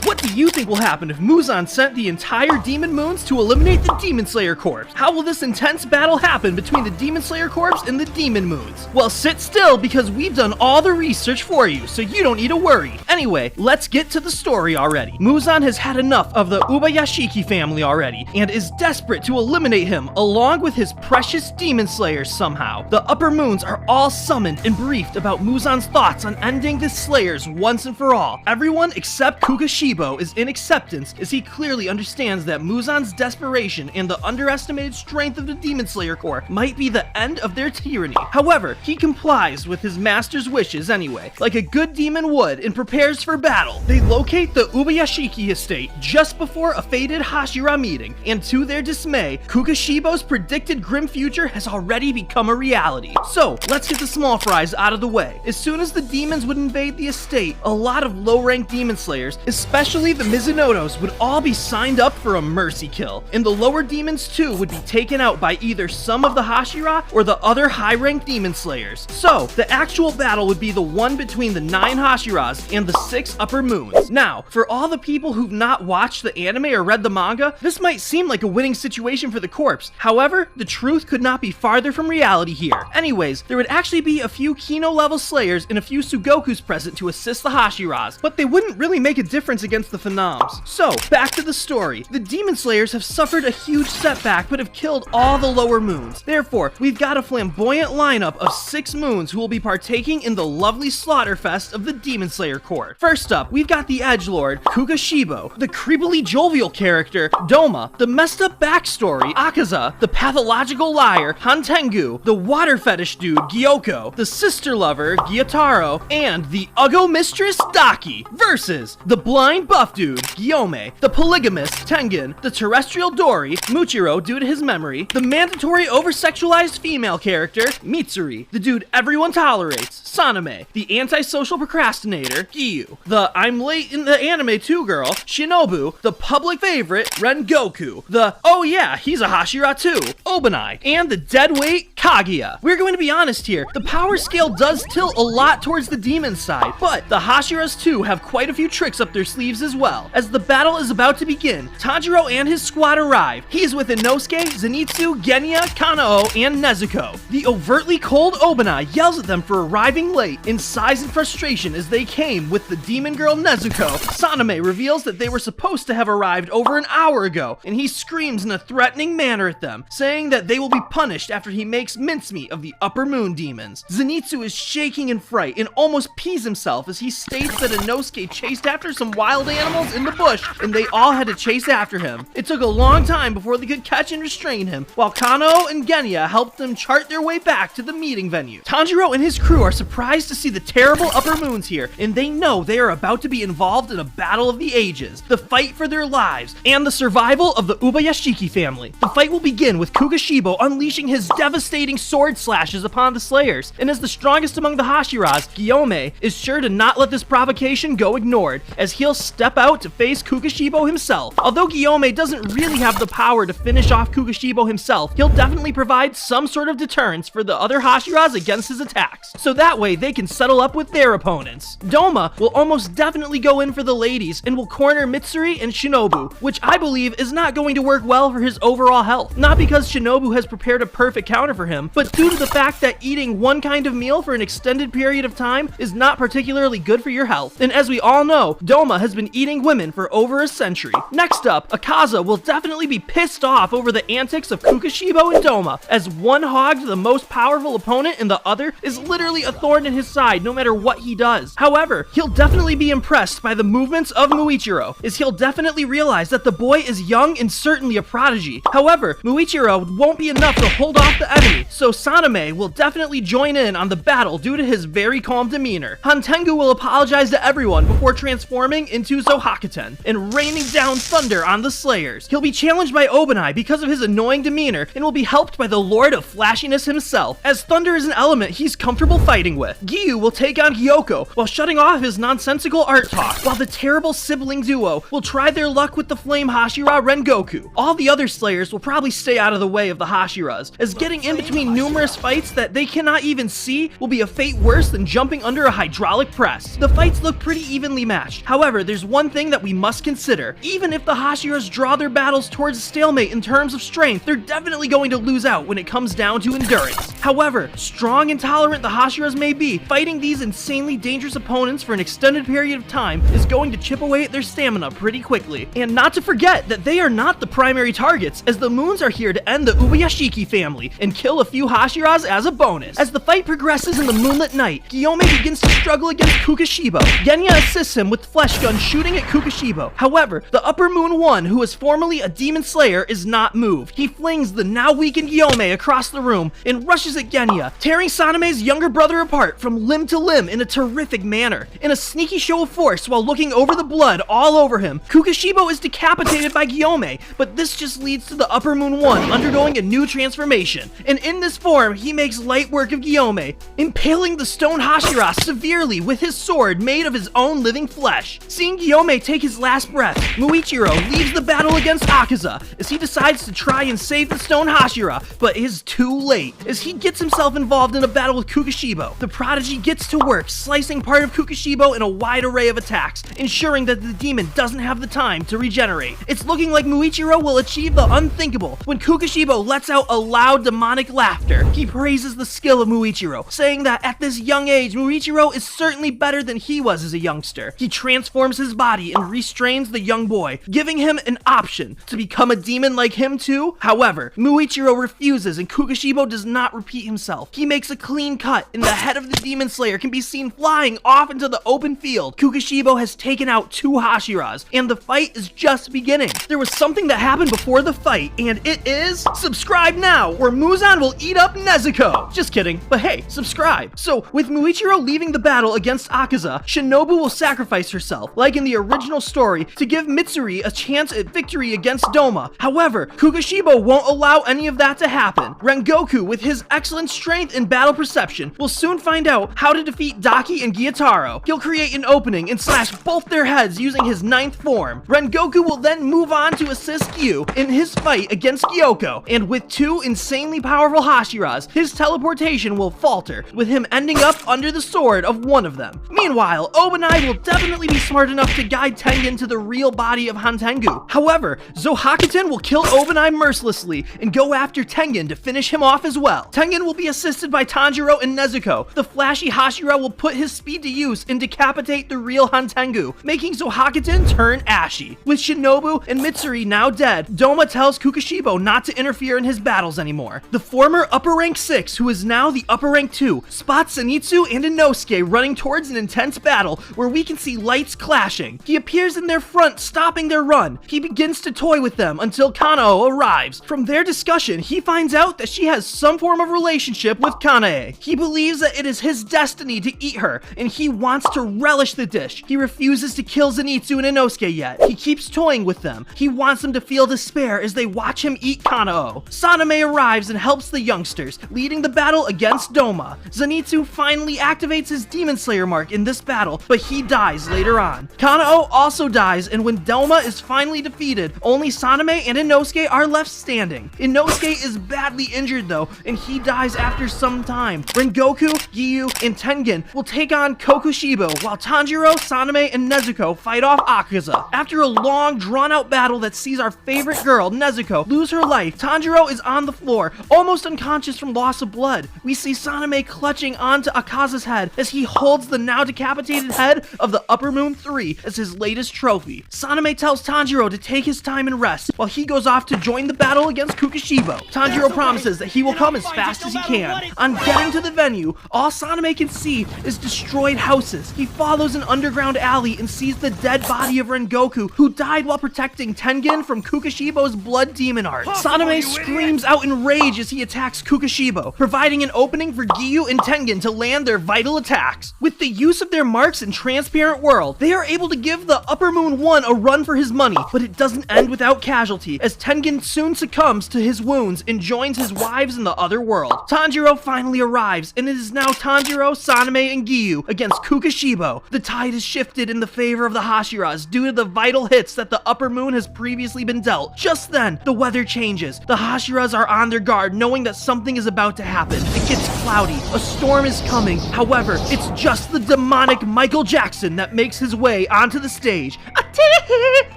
What do you think will happen if Muzan sent the entire Demon Moons to eliminate the Demon Slayer Corps? How will this intense battle happen between the Demon Slayer Corps and the Demon Moons? Well, sit still because we've done all the research for you, so you don't need to worry. Anyway, let's get to the story already. Muzan has had enough of the Ubayashiki family already, and is desperate to eliminate him along with his precious Demon Slayers somehow. The Upper Moons are all summoned and briefed about Muzan's thoughts on ending the Slayers once and for all. Everyone except Kokushibo is in acceptance, as he clearly understands that Muzan's desperation and the underestimated strength of the Demon Slayer Corps might be the end of their tyranny. However, he complies with his master's wishes anyway, like a good demon would, and prepares for battle. They locate the Ubayashiki estate just before a fated hashira meeting, and to their dismay, Kokushibo's predicted grim future has already become a reality. So, let's get the small fries out of the way. As soon as the demons would invade the estate, a lot of low-ranked demon slayers, especially the Mizunotos, would all be signed up for a mercy kill, and the lower demons too would be taken out by either some of the hashira or the other high-ranked demon slayers. So, the actual battle would be the one between the 9 hashiras and the 6 upper moons. Now, for all the people who've not watched the anime or read the manga, this might seem like a winning situation for the corpse. However, the truth could not be farther from reality here. Anyways, there would actually be a few Kino level slayers and a few Sugokus present to assist the hashiras, but they wouldn't really make a difference against the phenoms. So, back to the story. The demon slayers have suffered a huge setback but have killed all the lower moons. Therefore, we've got a flamboyant lineup of 6 moons who will be partaking in the lovely slaughterfest of the Demon Slayer Corps. First up, we've got the edgelord, Kokushibo, the creepily jovial character, Douma, the messed up backstory, Akaza, the pathological liar, Hantengu, the water fetish dude, Gyoko, the sister lover, Gyotaro, and the Uggo mistress, Daki, versus the blind buff dude, Gyomei, the polygamist, Tengen, the terrestrial Dory, Muichiro due to his memory, the mandatory over-sexualized female character, Mitsuri, the dude everyone tolerates, Saname, the antisocial procrastinator, Giyu, the I'm late in the anime too girl, Shinobu, the public favorite, Rengoku, the oh yeah, he's a hashira too, Obanai, and the deadweight, Kaguya. We're going to be honest here, the power scale does tilt a lot towards the demon side, but the hashiras too have quite a few tricks up their sleeves as well. As the battle is about to begin, Tanjiro and his squad arrive. He is with Inosuke, Zenitsu, Genya, Kanao, and Nezuko. The overtly cold Obanai yells at them for arriving late in sighs and frustration as they came with the demon girl Nezuko. Saname reveals that they were supposed to have arrived over an hour ago, and he screams in a threatening manner at them, saying that they will be punished after he makes mincemeat of the upper moon demons. Zenitsu is shaking in fright and almost pees himself as he states that Inosuke chased after some wild animals in the bush and they all had to chase after him. It took a long time before they could catch and restrain him, while Kanao and Genya helped them chart their way back to the meeting venue. Tanjiro and his crew are surprised to see the terrible upper moons here, and they know they are about to be involved in a battle of the ages, the fight for their lives, and the survival of the Ubayashiki family. The fight will begin with Kokushibo unleashing his devastating sword slashes upon the slayers, and as the strongest among the hashiras, Gyomei is sure to not let this provocation go ignored, as he'll step out to face Kokushibo himself. Although Gyomei doesn't really have the power to finish off Kokushibo himself, he'll definitely provide some sort of deterrence for the other hashiras against his attacks, so that way they can settle up with their opponents. Douma will almost definitely go in for the ladies and will corner Mitsuri and Shinobu, which I believe is not going to work well for his overall health. Not because Shinobu has prepared a perfect counter for him, but due to the fact that eating one kind of meal for an extended period of time is not particularly good for your health. And as we all know, Douma has been eating women for over a century. Next up, Akaza will definitely be pissed off over the antics of Kokushibo and Douma, as one hogged the most powerful opponent and the other is literally a thorn in his side no matter what he does. However, he'll definitely be impressed by the movements of Muichiro, as he'll definitely realize that the boy is young and certainly a prodigy. However, Muichiro won't be enough to hold off the enemy, so Saname will definitely join in on the battle due to his very calm demeanor. Hantengu will apologize to everyone before transforming into Zohakuten and raining down thunder on the slayers. He'll be challenged by Obanai because of his annoying demeanor and will be helped by the Lord of Flashiness himself, as thunder is an element he's comfortable fighting with. Giyu will take on Gyoko while shutting off his nonsensical art talk, while the terrible sibling duo will try their luck with the flame hashira Rengoku. All the other slayers will probably stay out of the way of the hashiras, as getting in between numerous fights that they cannot even see will be a fate worse than jumping under a hydraulic press. The fights look pretty evenly matched. However, there's one thing that we must consider. Even if the hashiras draw their battles towards a stalemate in terms of strength, they're definitely going to lose out when it comes down to endurance. However, strong and tolerant the hashiras may be, fighting these insanely dangerous opponents for an extended period of time is going to chip away at their stamina pretty quickly. And not to forget that they are not the primary targets, as the moons are here to end the Ubuyashiki family and kill a few hashiras as a bonus. As the fight progresses in the moonlit night, Gyomei begins to struggle against Kokushibo. Genya assists him with flesh guns shooting at Kokushibo. However, the Upper Moon 1, who was formerly a demon slayer, is not moved. He flings the now weakened Gyomei across the room and rushes at Genya, tearing Saname's younger brother apart from limb to limb in a terrific manner. In a sneaky show of force while looking over the blood all over him, Kokushibo is decapitated by Gyomei, but this just leads to the Upper Moon 1 undergoing a new transformation. And in this form, he makes light work of Gyomei, impaling the stone hashira severely with his sword made of his own living flesh. Seeing Gyomei take his last breath, Muichiro leaves the battle against Akaza as he decides to try and save the stone hashira, but is too late as he gets himself involved in a battle with Kokushibo. The prodigy gets to work slicing part of Kokushibo in a wide array of attacks, ensuring that the demon doesn't have the time to regenerate. It's looking like Muichiro will achieve the unthinkable when Kokushibo lets out a loud demonic laughter. He praises the skill of Muichiro, saying that at this young age, Muichiro is certainly better than he was as a youngster. He transforms his body and restrains the young boy, giving him an option to become a demon like him too. However, Muichiro refuses and Kokushibo does not repeat himself. He makes a clean cut and the head of the demon slayer can be seen flying off into the open field. Kokushibo has taken out 2 hashiras and the fight is just beginning. There was something that happened before the fight, and it is subscribe now, or Muzan will eat up Nezuko. Just kidding, but hey, subscribe. So with Muichiro leaving the battle against Akaza, Shinobu will sacrifice herself, like in the original story, to give Mitsuri a chance at victory against Douma. However, Kokushibo won't allow any of that to happen. Rengoku, with his excellent strength and battle perception, will soon find out how to defeat Daki and Gyataro. He'll create an opening and slash both their heads using his 9th form. Rengoku will then move on to assist Gyu in his fight against Gyoko, and with 2 insanely powerful hashiras, his teleportation will falter, with him ending up under the sword of one of them. Meanwhile, Obanai will definitely be smart enough to guide Tengen to the real body of Hantengu. However, Zohakuten will kill Obanai mercilessly and go after Tengen to finish him off as well. Tengen will be assisted by Tanjiro and Nezuko. The flashy hashira will put his speed to use and decapitate the real Hantengu, making Zohakuten turn ashy. With Shinobu and Mitsuri now dead, Douma tells Kokushibo not to interfere in his battles anymore. The former upper rank 6, who is now the upper rank 2, spots Zenitsu and Inosuke running towards an intense battle where we can see lights clashing. He appears in their front, stopping their run. He begins to toy with them until Kanao arrives. From their discussion, he finds out that she has some form of relationship with Kanae. He believes that it is his destiny to eat her, and he wants to relish the dish. He refuses to kill Zenitsu and Inosuke yet. He keeps toying with them. He wants them to feel despair as they watch him eat Kanao. Saname arrives and helps the youngsters, leading the battle against Douma. Zenitsu finally activates his Demon Slayer mark in this battle, but he dies later on. Kanao also dies, and when Douma is finally defeated, only Saname and Inosuke are left standing. Inosuke is badly injured though, and he dies after some time. Rengoku, Gyu, and Tengen will take on Kokushibo, while Tanjiro, Saname, and Nezuko fight off Akaza. After a long, drawn-out battle that sees our favorite girl, Nezuko, lose her life, Tanjiro is on the floor, almost unconscious from loss of blood. We see Saname clutching onto Akaza's head as he holds the now decapitated head of the Upper Moon 3 as his latest trophy. Saname tells Tanjiro to take his time and rest, while he goes off to join the battle against Kokushibo. Tanjiro promises that he will come as fast as he can. On getting to the venue, all Saname can see is destroyed houses. He follows an underground alley and sees the dead body of Rengoku, who died while protecting Tengen from Kokushibo's blood demon art. Saname screams out in rage as he attacks Kokushibo, providing an opening for Gyu and Tengen to land their vital attacks. With the use of their marks in Transparent World, they are able to give the Upper Moon 1 a run for his money, but it doesn't end without casualty, as Tengen soon succumbs to his wounds and joins his wives in the other world. Tanjiro finally arrives, and it is now Tanjiro, Saname, and Gyu against Kokushibo. The tide is shifted in the favor of the hashiras due to the vital hits that the Upper Moon has previously been dealt. Just then, the weather changes. The hashiras are on their guard, knowing that something is about to happen. It gets cloudy. A storm is coming. However, it's just the demonic Michael Jackson that makes his way way onto the stage.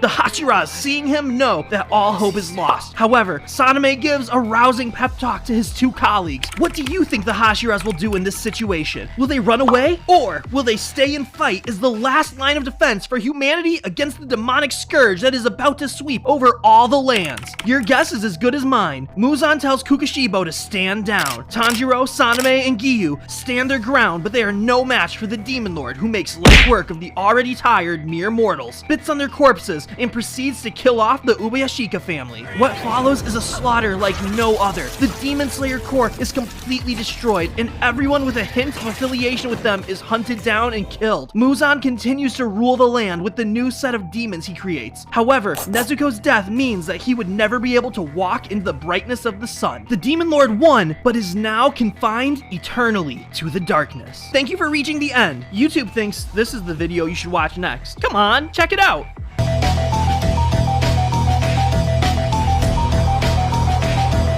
The Hashiras, seeing him, know that all hope is lost. However, Saname gives a rousing pep talk to his two colleagues. What do you think the Hashiras will do in this situation? Will they run away? Or will they stay and fight as the last line of defense for humanity against the demonic scourge that is about to sweep over all the lands? Your guess is as good as mine. Muzan tells Kokushibo to stand down. Tanjiro, Saname, and Giyu stand their ground, but they are no match for the Demon Lord, who makes light work of the already tired mere mortals, spits on their corpses, and proceeds to kill off the Ubuyashika family. What follows is a slaughter like no other. The Demon Slayer Corp is completely destroyed, and everyone with a hint of affiliation with them is hunted down and killed. Muzan continues to rule the land with the new set of demons he creates. However, Nezuko's death means that he would never be able to walk into the brightness of the sun. The Demon Lord won, but is now confined eternally to the darkness. Thank you for reaching the end. YouTube thinks this is the video you should watch next. Come on, check it out.